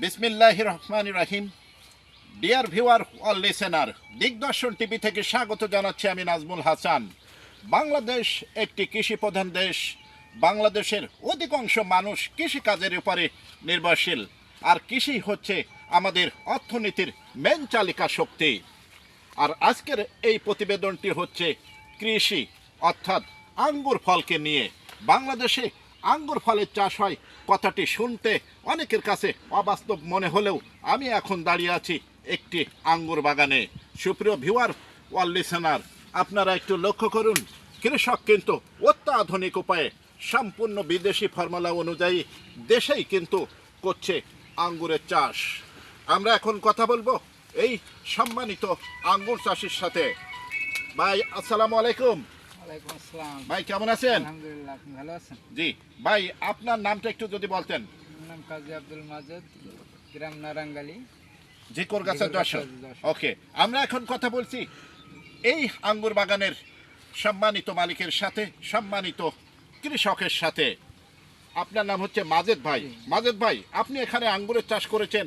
বিসমিল্লাহির রহমানির রহিম। Dear viewer all listener, দিগদর্শন TV থেকে স্বাগত জানাচ্ছি আমি নাজমুল হাসান। বাংলাদেশ একটি কৃষি প্রধান দেশ। বাংলাদেশের অধিকাংশ মানুষ কৃষিকাজের উপরে নির্ভরশীল, আর কৃষি হচ্ছে আমাদের অর্থনীতির মেন চালিকা শক্তি। আর আজকের এই প্রতিবেদনটি হচ্ছে কৃষি অর্থাৎ আঙ্গুর ফলকে নিয়ে। বাংলাদেশে আঙ্গুর ফলের চাষ হয় কথাটি শুনতে অনেকের কাছে অবাস্তব মনে হলেও আমি এখন দাঁড়িয়ে আছি একটি আঙ্গুর বাগানে। সুপ্রিয় ভিউয়ার ওয়াল লিসেনার, আপনারা একটু লক্ষ্য করুন, কৃষক কিন্তু অত্যাধুনিক উপায়ে সম্পূর্ণ বিদেশি ফর্মুলা অনুযায়ী দেশেই কিন্তু করছে আঙ্গুরের চাষ। আমরা এখন কথা বলবো এই সম্মানিত আঙ্গুর চাষির সাথে। ভাই আসসালামু আলাইকুম। ওয়ালাইকুম আসসালাম। ভাই কেমন আছেন? আলহামদুলিল্লাহ, আপনি ভালো আছেন? জি ভাই, আপনার নামটা একটু যদি বলতেন। আমার নাম কাজী আব্দুল মাজেদ, গ্রাম নারাঙ্গালি, জিকরগাছা যশোর। যশোর। ওকে, আমরা এখন কথা বলছি এই আঙ্গুর বাগানের সম্মানিত মালিকের সাথে, সম্মানিত কৃষকের সাথে। আপনার নাম হচ্ছে মাজেদ ভাই। জি। মাজেদ ভাই, আপনি এখানে আঙ্গুরের চাষ করেছেন,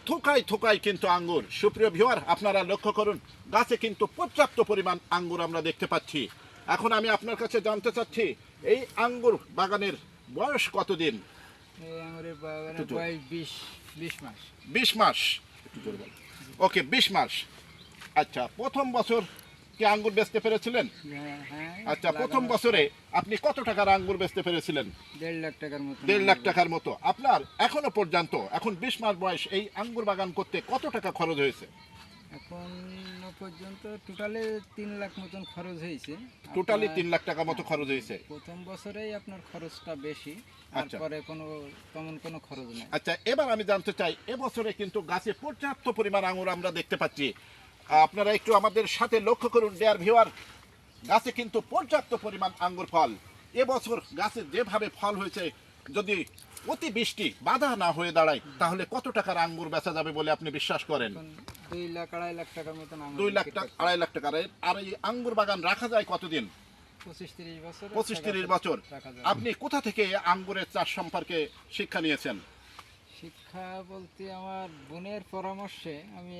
থোকায় থোকায় কিন্তু আঙ্গুর। সুপ্রিয় ভিউয়ার, আপনারা লক্ষ্য করুন, গাছে কিন্তু পর্যাপ্ত পরিমাণ আঙ্গুর আমরা দেখতে পাচ্ছি। এখন আমি আপনার কাছে জানতে চাচ্ছি, এই আঙ্গুর বাগানের বয়স কতদিন? এই আঙুরের বাগানের একটু জোরে। বয়স 20 মাস। 20 মাস। ওকে, 20 মাস। আচ্ছা, প্রথম বছর কি আঙ্গুর বেচতে পেরেছিলেন? হ্যাঁ, আচ্ছা, প্রথম বছরে আপনি কত টাকার আঙ্গুর বেচতে পেরেছিলেন? 1.5 লাখ টাকার মতো। 1.5 লাখ টাকার মতো। আপনার এখনো পর্যন্ত, এখন 20 মাস বয়স, এই আঙ্গুর বাগান করতে কত টাকা খরচ হয়েছে? এখন পর্যন্ত টোটালে 3 লাখ মতন খরচ হয়েছে। টোটালি আপনার 3 লাখ টাকা মতো খরচ হয়েছে। প্রথম বছরেই আপনার খরচটা বেশি, আচ্ছা। তারপরে তেমন কোনো খরচ নেই। আচ্ছা, এবার আমি জানতে চাই, এবছরে কিন্তু গাছে পর্যাপ্ত পরিমাণ আঙ্গুর আমরা দেখতে পাচ্ছি। আপনারা একটু আমাদের সাথে লক্ষ্য করুন ডিয়ার ভিউয়ার, গাছে কিন্তু পর্যাপ্ত পরিমাণ আঙ্গুর ফল। এবছর গাছে যেভাবে ফল হয়েছে, যদি অতি বৃষ্টি বাধা না হয়ে দাঁড়ায়, তাহলে কত টাকার আঙ্গুর বেচা যাবে বলে আপনি বিশ্বাস করেন? এখন 2 লাখ 2.5 লাখ টাকার মতন আঙুর 2 লাখ বিক্রি টাকা, করতে। 2.5 লাখ টাকার। আর এই আঙ্গুর বাগান রাখা যায় কতদিন? 25-30 বছর। 25-30 বছর। টাকা যাবে। আপনি কোথা থেকে এই আঙ্গুরের চাষ সম্পর্কে শিক্ষা নিয়েছেন? শিক্ষা বলতে আমার বোনের পরামর্শে আমি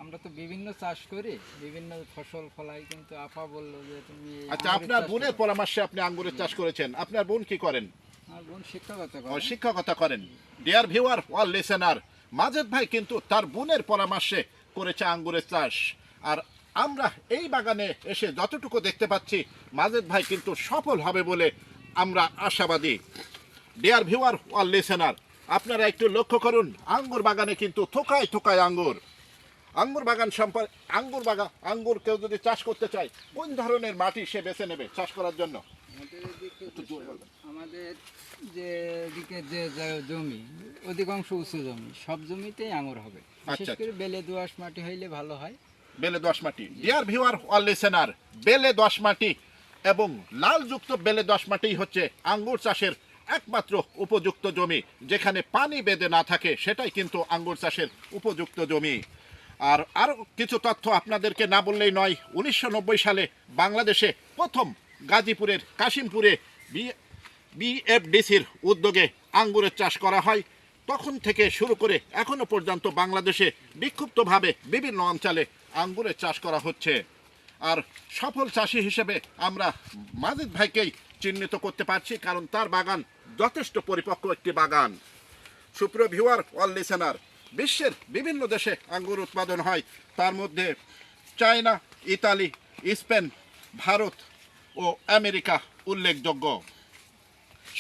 আমরা তো বিভিন্ন চাষ করি, বিভিন্ন ফসল ফলাই, কিন্তু আপা বললো যে তুমি এই আচ্ছা, আঙুরের আপনার চাষ বোনের করো। পরামর্শে আপনি আঙ্গুরের চাষ করেছেন। আপনার বোন কি করেন? আমার বোন শিক্ষকতা ও, করে। শিক্ষকতা করেন। Dear viewer all listener, Majed ভাই কিন্তু তার বোনের পরামর্শে করেছে আঙ্গুরের চাষ। আর আমরা এই বাগানে এসে যতটুকু দেখতে পাচ্ছি, মাজেদ ভাই কিন্তু সফল হবে বলে আমরা আশাবাদী। ডিয়ার ভিউয়ার অল লিসেনার, আপনারা একটু লক্ষ্য করুন, আঙ্গুর বাগানে কিন্তু থোকায় থোকায় আঙ্গুর। আঙ্গুর বাগান আঙ্গুর কেউ যদি চাষ করতে চায়, কোন ধরনের মাটি সে বেছে নেবে চাষ করার জন্য? আমাদের এদিকে আমাদের যে দিকে যে জমি অধিকাংশ উঁচু জমি, সব জমিতেই আঙুর হবে। বিশেষ আচ্ছা। করে বেলে দোআঁশ মাটি হইলে ভালো হয়। বেলে দোআঁশ মাটি। ডিয়ার ভিউয়ার অল লিসেনার, বেলে দোআঁশ মাটি এবং লালযুক্ত বেলে দোআঁশ মাটিই হচ্ছে আঙ্গুর চাষের একমাত্র উপযুক্ত জমি। যেখানে পানি বেঁধে না থাকে, সেটাই কিন্তু আঙ্গুর চাষের উপযুক্ত জমি। আর আরও কিছু তথ্য আপনাদেরকে না বললেই নয়। 1990 সালে বাংলাদেশে প্রথম গাজীপুরের কাশিমপুরে বিএফডিসির উদ্যোগে আঙ্গুরের চাষ করা হয়। তখন থেকে শুরু করে এখনো পর্যন্ত বাংলাদেশে বিক্ষিপ্তভাবে বিভিন্ন অঞ্চলে আঙ্গুরের চাষ করা হচ্ছে। আর সফল চাষি হিসেবে আমরা মাজেদ ভাইকেই চিহ্নিত করতে পারছি, কারণ তার বাগান যথেষ্ট পরিপক্ক একটি বাগান। সুপ্রিয় ভিউয়ার অল লিসেনার, বিশ্বের বিভিন্ন দেশে আঙ্গুর উৎপাদন হয়, তার মধ্যে চায়না, ইতালি, স্পেন, ভারত ও আমেরিকা উল্লেখযোগ্য।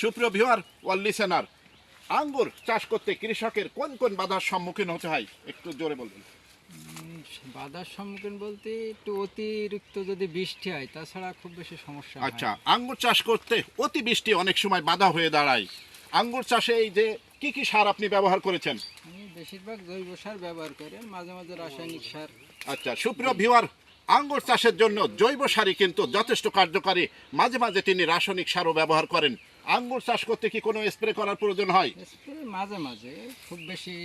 সুপ্রিয় ভিউয়ার অল লিসেনার, আঙ্গুর চাষ করতে কৃষকের কোন কোন বাধার সম্মুখীন হতে হয় একটু জোরে বলবেন? বাধার সম্মুখীন বলতে একটু অতিরিক্ত যদি বৃষ্টি হয়, তাছাড়া খুব বেশি সমস্যা হয় না। আচ্ছা, আঙ্গুর চাষ করতে অতি বৃষ্টি অনেক সময় বাধা হয়ে দাঁড়ায়। আঙ্গুর চাষে এই যে কি কি সার আপনি ব্যবহার করেছেন? আমি বেশিরভাগ জৈব সার ব্যবহার করি, মাঝে মাঝে রাসায়নিক সার। আচ্ছা, সুপ্রিয় ভিউয়ার, আঙ্গুর চাষের জন্য জৈব সারই কিন্তু যথেষ্ট কার্যকারী। মাঝে মাঝে তিনি রাসায়নিক সারও ব্যবহার করেন। আঙ্গুর চাষ করতে কি কোনো স্প্রে করার প্রয়োজন হয়? স্প্রে মাঝে মাঝে, খুব বেশি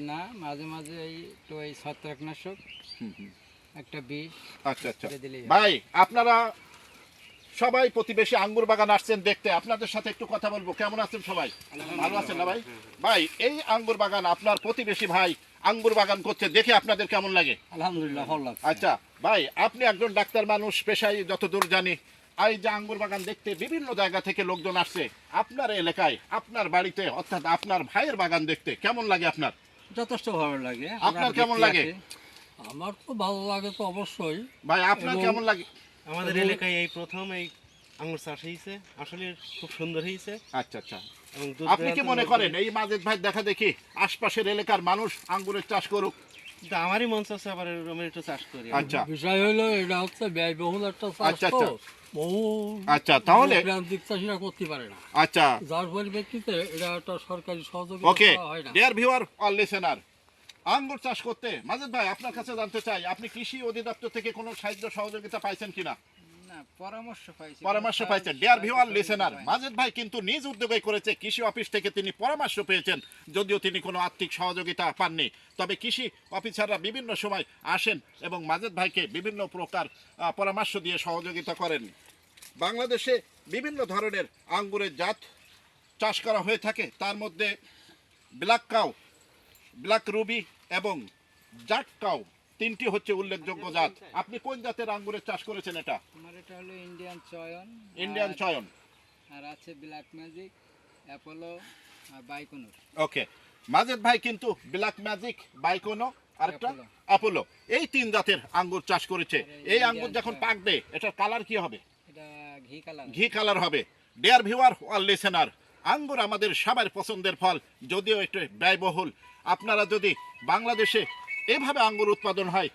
না, মাঝে মাঝে একটু এই ছত্রাকনাশক একটা বিষ আচ্ছা আচ্ছা স্প্রে দিলেই হয়। ভাই, আপনারা সবাই প্রতিবেশী আঙ্গুর বাগান আসছেন দেখতে, আপনাদের সাথে একটু কথা বলবো। কেমন আছেন সবাই? ভালো আছেন না ভাই? ভাই, এই আঙ্গুর বাগান আপনার প্রতিবেশী ভাই আঙ্গুর বাগান করছে, দেখে আপনাদের কেমন লাগে? আলহামদুলিল্লাহ ভালো লাগছে। আচ্ছা ভাই, আপনি একজন ডাক্তার মানুষ পেশায়, যতদূর জানি এই যে আঙ্গুর বাগান দেখতে বিভিন্ন জায়গা থেকে লোকজন আসছে আপনার এলাকায়, আপনার বাড়িতে, অর্থাৎ আপনার ভাইয়ের বাগান দেখতে কেমন লাগে আপনার? যথেষ্ট ভালো লাগে। আপনার কেমন লাগে? আমার তো ভালো লাগে তো অবশ্যই। ভাই আপনার কেমন লাগে? আমাদের এলাকায় এই প্রথম এই আঙুর চাষ হয়েছে, আসলে খুব সুন্দর হয়েছে। আচ্ছা আচ্ছা, এবং দূর আপনি কি দূরান্তের মনে লোকজন- করেন এই মাজেদ ভাই দেখা দেখি আশপাশের এলাকার মানুষ আঙ্গুরের চাষ করুক? কিন্তু আমারই মন চাচ্ছে আবার এরকম একটু চাষ করি। আচ্ছা বিষয় হলো এটা হচ্ছে ব্যয়বহুল একটা চাষ আচ্ছা, তো, আচ্ছা। বহু আচ্ছা, তাহলে প্রান্তিক চাষিরা করতে পারে না, আচ্ছা, যার পরিপ্রেক্ষিতে এটা একটা সরকারি সহযোগিতা ওকে করা হয় না। ডিয়ার ভিউয়ার অল লিসেনার, আঙ্গুর চাষ করতে মাজেদ ভাই আপনার কাছে জানতে চাই, আপনি কৃষি অধিদপ্তর থেকে কোনো সাহায্য সহযোগিতা পাইছেন কিনা? না, পরামর্শ পাইছি। পরামর্শ পাইছেন। ডিয়ার ভিউয়ার লিসেনার, মাজেদ ভাই কিন্তু নিজ উদ্যোগে করেছে, কৃষি অফিস থেকে তিনি পরামর্শ পেয়েছেন, যদিও তিনি কোনো আর্থিক সহযোগিতা পাননি। তবে কৃষি অফিসাররা বিভিন্ন সময় আসেন এবং মাজেদ ভাইকে বিভিন্ন প্রকার পরামর্শ দিয়ে সহযোগিতা করেন। বাংলাদেশে বিভিন্ন ধরনের আঙ্গুরের জাত চাষ করা হয়ে থাকে, তার মধ্যে ব্ল্যাক কাউ, ব্ল্যাক রুবি এবং জাট কাউ তিনটি হচ্ছে উল্লেখযোগ্য জাত। আপনি কোন জাতের আঙ্গুরের চাষ করেছেন? এটা আমার এটা হলো ইন্ডিয়ান চয়ন। ইন্ডিয়ান চয়ন। আর আছে ব্ল্যাক ম্যাজিক, অ্যাপোলো আর বাইকোনুর। ওকে, মাজেদ ভাই কিন্তু ব্ল্যাক ম্যাজিক, বাইকোনো আর একটা অ্যাপোলো। অ্যাপোলো, এই তিন জাতের আঙ্গুর চাষ করেছে। আর এই ইন্ডিয়ান আঙ্গুর যখন চয়ন। পাকবে এটার কালার কি হবে? এটা ঘি কালার। ঘি কালার হবে। ডিয়ার ভিউয়ার অল লিসেনার, আঙ্গুর আমাদের সবার পছন্দের ফল, যদিও একটু ব্যয়বহুল। আপনারা যদি বাংলাদেশে এভাবে আঙ্গুর উৎপাদন হয়